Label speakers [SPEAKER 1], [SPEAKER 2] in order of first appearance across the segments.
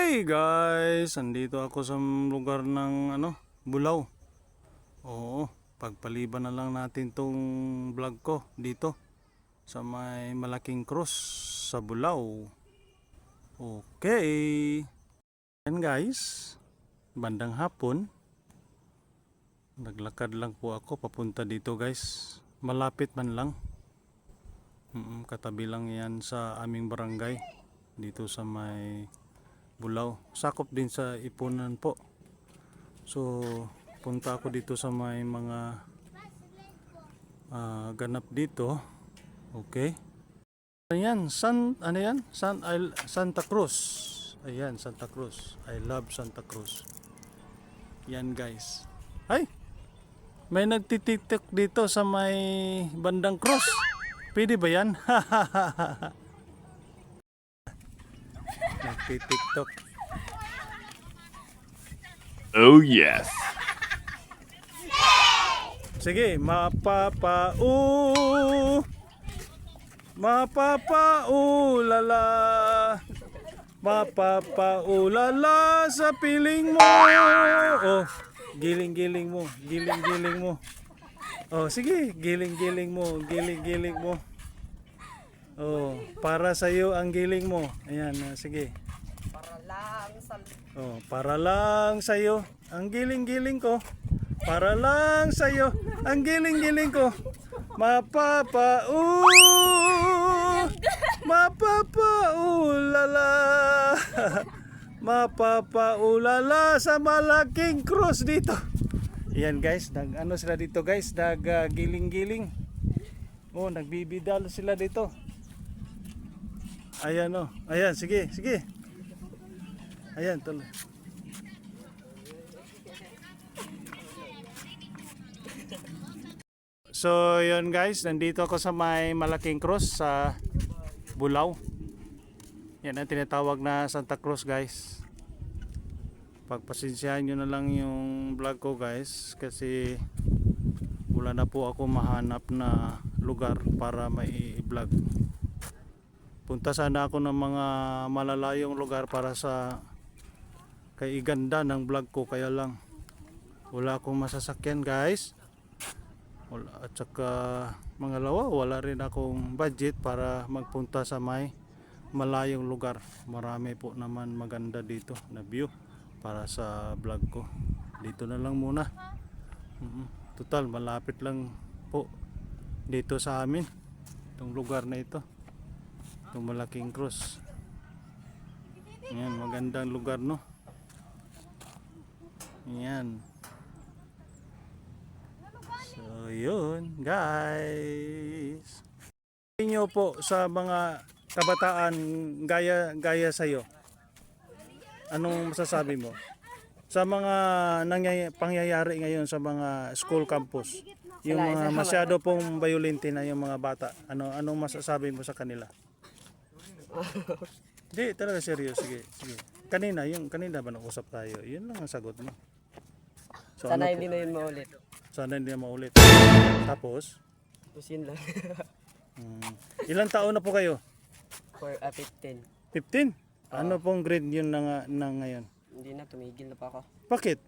[SPEAKER 1] Okay guys, andito ako sa lugar ng Bulao. Oo, pagpaliban na lang natin tong vlog ko dito sa may malaking cross sa Bulao. Okay. Yan guys, bandang hapon naglakad lang po ako papunta dito guys. Malapit man lang. Katabi lang yan sa aming barangay dito sa may Bulao. Sakop din sa Ipunan po. So punta ako dito sa may mga ganap dito. Okay. Ayan, Santa Cruz. Ayan, Santa Cruz. I love Santa Cruz. Yan guys. Ay, may nagtitiktok dito sa may bandang cross. Pwede ba yan? Nagtitiktok.
[SPEAKER 2] Oh yes.
[SPEAKER 1] Sige, mapapaulala, mapapaulala sa piling mo. Oh, giling-giling mo, giling-giling mo. Oh, sige, giling-giling mo, giling-giling mo. Oh, para sa iyo ang giling mo. Ayan, sige. Oh, para lang sa iyo ang giling-giling ko. Para lang sa iyo ang giling-giling ko. Mapapaulala. Mapapaulala sa malaking cross dito. Ayan guys, sila dito guys, giling-giling. Oh, nagbibidal sila dito. Ayan oh. Ayan, sige, sige. Ayan, tuloy. So, yun guys, nandito ako sa may malaking cross sa Bulao. Yan ang tinatawag na Santa Cruz guys. Pagpasensyahan nyo na lang yung vlog ko guys, kasi wala na po ako mahanap na lugar para mai-vlog. Punta sana ako ng mga malalayong lugar para sa kaiganda ng vlog ko, kaya lang wala akong masasakyan guys. At saka mga lawa, wala rin akong budget para magpunta sa may malayong lugar. Marami po naman maganda dito na view para sa vlog ko. Dito na lang muna. Total malapit lang po dito sa amin itong lugar na ito, itong malaking cross. Ayan, magandang lugar no. Ayan. So yun guys, inyo po sa mga kabataan gaya sa'yo, anong masasabi mo sa mga pangyayari ngayon sa mga school campus, yung mga masyado pong violente na yung mga bata? Anong masasabi mo sa kanila? Di talaga serious. Sige, sige. Kanina ba nag-usap tayo, yun lang ang sagot mo. So,
[SPEAKER 3] sana hindi na yun maulit.
[SPEAKER 1] Sana hindi na maulit. Tapos?
[SPEAKER 3] Tapos yun lang.
[SPEAKER 1] Ilang taon na po kayo?
[SPEAKER 3] 15.
[SPEAKER 1] 15? Ano pong grade yun na ngayon?
[SPEAKER 3] Hindi na, tumigil na pa ako.
[SPEAKER 1] Bakit?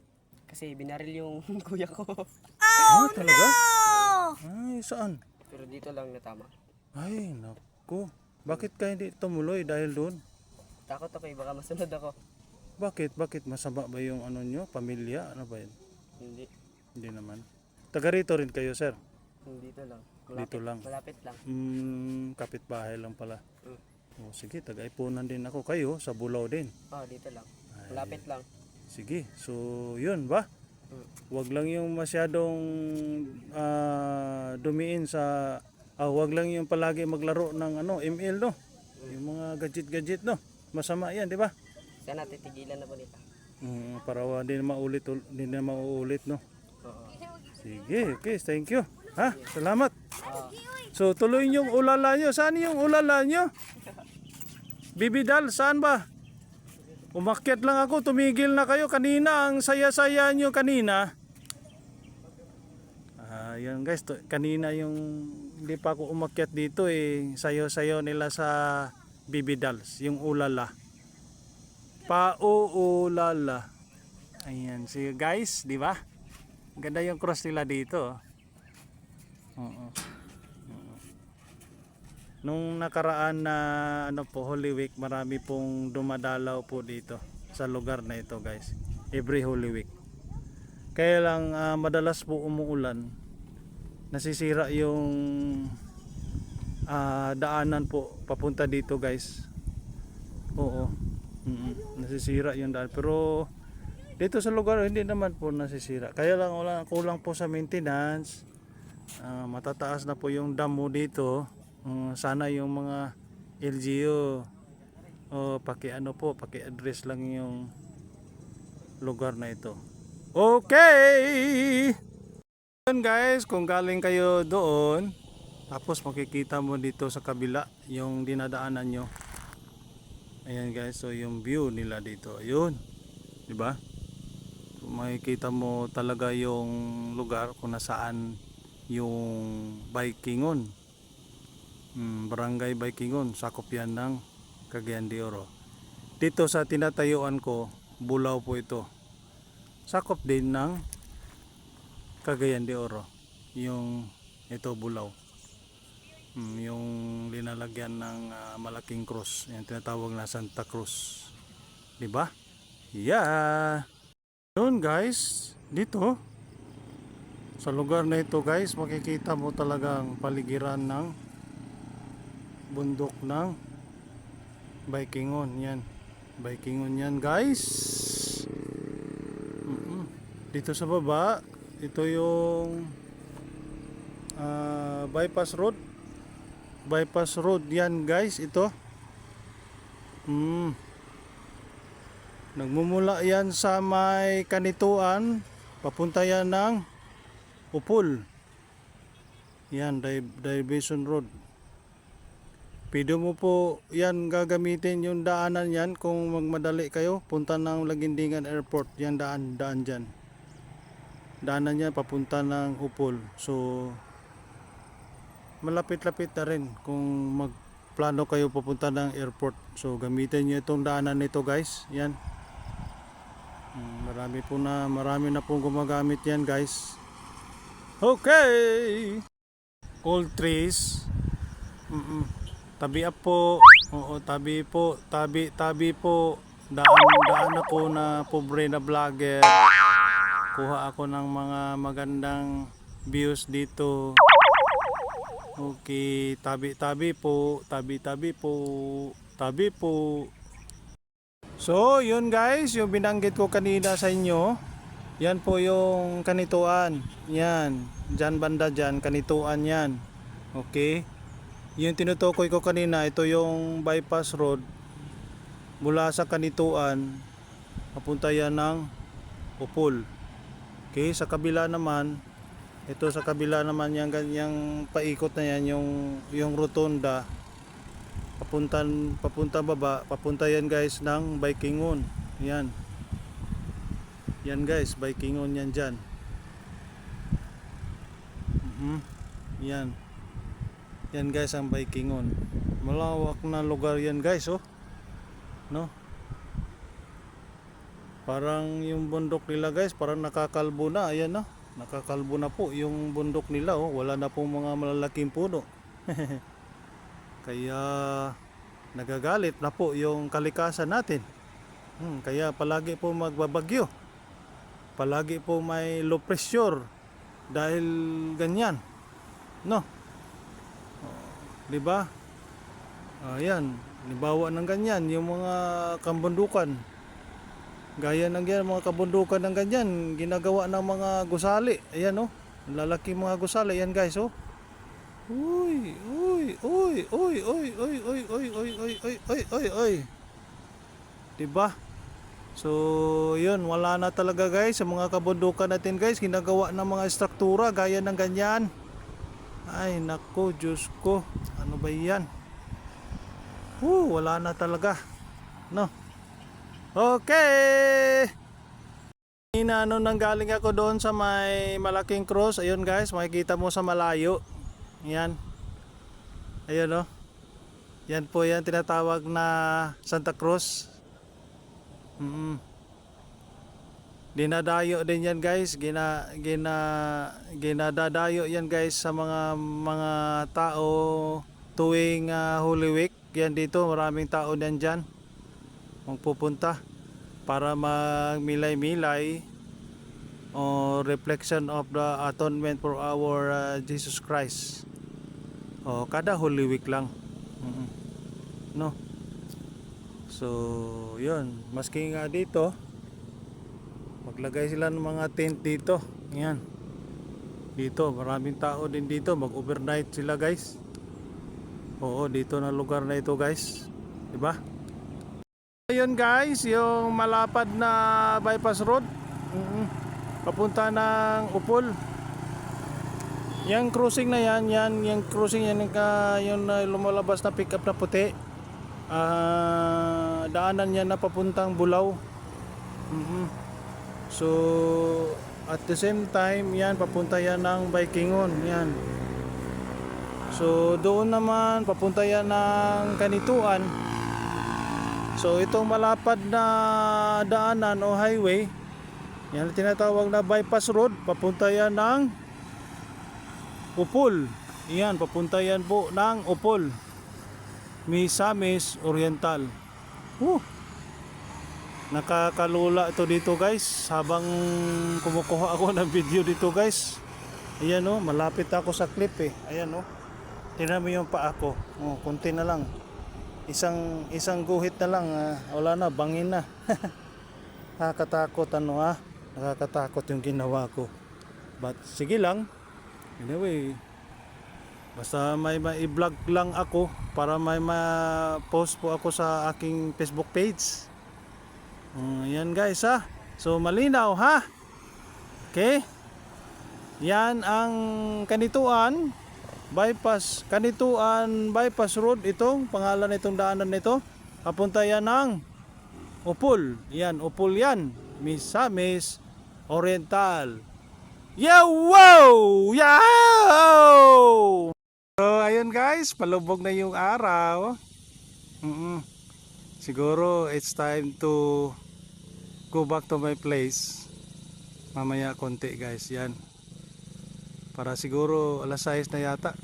[SPEAKER 3] Kasi binaril yung kuya ko.
[SPEAKER 1] Oh, talaga? Ay, saan?
[SPEAKER 3] Pero dito lang natama.
[SPEAKER 1] Ay, naku. Bakit ka hindi tumuloy dahil doon?
[SPEAKER 3] Takot ako, baka masunod ako.
[SPEAKER 1] Bakit? Bakit? Masama ba yung nyo? Pamilya? Ano ba yun?
[SPEAKER 3] Hindi.
[SPEAKER 1] Hindi naman. Taga rito rin kayo, sir?
[SPEAKER 3] Dito lang.
[SPEAKER 1] Dito lang.
[SPEAKER 3] Malapit lang.
[SPEAKER 1] Kapitbahay lang pala. Oh, sige, taga-Ipunan din ako. Kayo, sa Bulao din.
[SPEAKER 3] Dito lang. Malapit lang.
[SPEAKER 1] Sige, so yun ba? Wag lang yung masyadong dumiin sa wag lang yung palagi maglaro ng ML no. Yung mga gadget no. Masama 'yan, di ba?
[SPEAKER 3] Sana titigilan na po nito.
[SPEAKER 1] Para hindi na mauulit no. Sige, okay, thank you. Ha? Salamat. So tuloy yung ulala nyo. Saan yung ulala nyo? Bibidal, saan ba? Umakyat lang ako, tumigil na kayo kanina. Ang saya-saya nyo kanina. Yan guys, kanina yung hindi pa ako umakyat dito sayo-sayo nila sa Bibidals, yung ulala. Pauulala. Ayan, see guys, di ba? Ganda yung cross nila dito. Oo. Nung nakaraan na ano po, Holy Week, marami pong dumadalaw po dito sa lugar na ito, guys. Every Holy Week. Kaya lang madalas po umuulan. Nasisira yung daanan po papunta dito, guys. Oo. Nasisira yung daan. Pero dito sa lugar hindi naman po nasisira. Kaya lang kulang po sa maintenance. Matataas na po yung damo dito. Sana yung mga LGU paki-address lang yung lugar na ito. Okay. Yun guys, kung galing kayo doon, tapos makikita mo dito sa kabila yung dinadaanan nyo. Ayan guys, so yung view nila dito, ayun, di ba? So, makikita mo talaga yung lugar kung nasaan yung Baikingon. Barangay Baikingon, sakop yan ng Cagayan de Oro. Dito sa tinatayuan ko, Bulao po ito. Sakop din ng Cagayan de Oro. Yung ito Bulao. Yung linalagyan ng malaking cross, yung tinatawag na Santa Cruz. 'Di ba? Yeah. Yun guys, dito sa lugar na ito guys, makikita mo talagang paligiran ng bundok ng Baikingon. Yan. Baikingon yan guys. Dito sa baba, ito yung bypass road. Bypass road yan guys, ito. Nagmumula yan sa may Kanituan, papunta yan ng Upol. Yan, Diversion Road. Pwede mo po yan gagamitin yung daanan yan kung magmadali kayo, punta ng Lagindingan Airport. Yan daan dyan. Daanan yan papunta ng Upol. So malapit-lapit na rin kung magplano kayo papunta ng airport. So gamitin niyo itong daanan nito guys. Yan. Marami na pong gumagamit yan guys. Okay. Old trees. Tabi po. Oo, tabi po. Tabi po. Daan ako na pobre na vlogger. Kuha ako ng mga magandang views dito. Okay, tabi po. So, yun guys, yung binanggit ko kanina sa inyo, yan po yung Kanituan. Yan, dyan banda dyan, Kanituan yan. Okay. Yung tinutukoy ko kanina, ito yung bypass road. Mula sa Kanituan, papunta yan ng Upol. Okay, sa kabila naman, ito sa kabila naman yung ganyang paikot na yan, yung rotunda. Papunta baba, papunta yan guys ng Baikingon. Yan. Yan guys, Baikingon yan dyan. Yan. Yan guys ang Baikingon. Malawak na lugar yan guys, oh. No? Parang yung bundok nila guys, parang nakakalbo na. Ayan, no? Nakakalbo na po yung bundok nila, oh. Wala na pong mga malalaking puno. Kaya nagagalit na po yung kalikasan natin. Kaya palagi po magbabagyo. Palagi po may low pressure dahil ganyan. No? 'Di ba? Ayan, libawa ng ganyan yung mga kabundukan. Gaya ng yan, mga kabundukan ng ganyan, ginagawa ng mga gusali. Ayan, oh. Lalaki mga gusali yan guys, oh. Uy. 'Di ba? So, 'yun, wala na talaga guys sa mga kabundukan natin guys, ginagawa ng mga struktura gaya ng ganyan. Ay, nako, Diyos ko. Ano ba 'yan? Wala na talaga. No. Okay. Nanggaling ako doon sa may malaking cross. Ayun guys, makikita mo sa malayo. Yan. Ayun, oh. Yan po yan tinatawag na Santa Cruz. Mm. Dinadayo din yan guys, ginadadayo yan guys sa mga tao tuwing Holy Week. Yan dito, maraming tao din dyan magpupunta para magmilay-milay o reflection of the atonement for our Jesus Christ. O kada Holy Week lang. Mm. No. So, yun, maski nga dito maglagay sila ng mga tent dito. Ayan. Dito, maraming tao din dito. Mag-overnight sila guys. Oo, dito na lugar na ito guys. Diba? Ayun guys, yung malapad na bypass road. Papunta ng Upol. Yung crossing na yan, yung crossing yan, yung lumalabas na pick up na puti. Daanan yan na papuntang Bulao. So at the same time yan papunta yan ng Baikingon yan. So doon naman papunta yan ng Kanituan. So itong malapad na daanan o highway yan tinatawag na bypass road, papunta yan ng Upol. Yan papunta yan po ng Upol, Misamis Oriental. Nakakalula ito dito guys habang kumukuha ako ng video dito guys. Ayan o, malapit ako sa clip eh. Ayan o, tingnan mo yung paa ko. Kunti na lang, isang guhit na lang, wala na, bangin na. Nakakatakot nakakatakot yung ginawa ko, but sige lang. Anyway, basta may i-vlog lang ako para may ma-post po ako sa aking Facebook page. Yan guys ha. So malinaw ha. Okay. Yan ang Kanituan bypass road, itong pangalan nitong daanan nito. Papunta yan ng Upol. Yan, Upol yan. Misamis Oriental. Yo! Wow! Yo! So ayun guys, palubog na yung araw. Siguro it's time to go back to my place mamaya konti guys. Yan, para siguro alas 6 na yata.